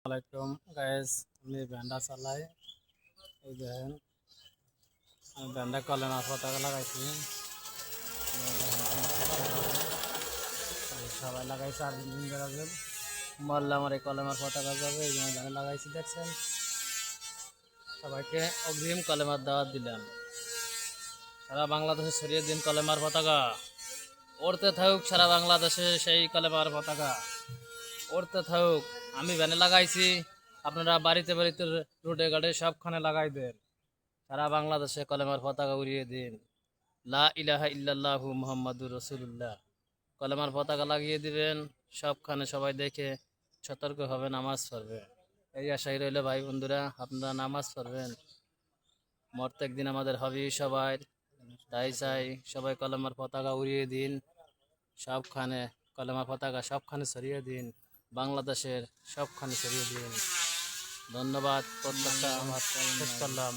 আলাইকুম গাইস, আমি ভ্যান্ডা চালাই। এই দেখেন, আমি ভ্যান্ডা কলেমার পতাকা লাগাইছি। সবাই লাগাইছে আর দিন বেড়াবেন মরলে আমার এই কলেমার পতাকা যাবে, এই জন্য ধানে লাগাইছি। দেখছেন, সবাইকে অগ্রিম কলেমার দাওয়াত দিলাম। সারা বাংলাদেশে ছড়িয়ে দিন কলেমার পতাকা। উড়তে থাকুক সারা বাংলাদেশে সেই কলেমার পতাকা, উড়তে থাকুক। আমি ভ্যানে লাগাইছি, আপনারা বাড়িতে বাড়িতে রোডে ঘাটে সবখানে লাগাই দেন। সারা বাংলাদেশে কলেমার পতাকা উড়িয়ে দিন। লা ইলাহা ইল্লাল্লাহু মুহাম্মাদুর রাসূলুল্লাহ। কলেমার পতাকা লাগিয়ে দিবেন সবখানে, সবাই দেখে সতর্ক হবে, নামাজ পড়বে। এই আশাই রইল ভাই বন্ধুরা, আপনারা নামাজ পড়বেন। মরতে একদিন আমাদের হবেই সবাই, তাই চাই সবাই কলেমার পতাকা উড়িয়ে দিন সবখানে। কলেমার পতাকা সবখানে ছড়িয়ে দিন, বাংলাদেশের সবখানে ছড়িয়ে দিন। ধন্যবাদ। প্রত্যাশা আমার শেষ করলাম।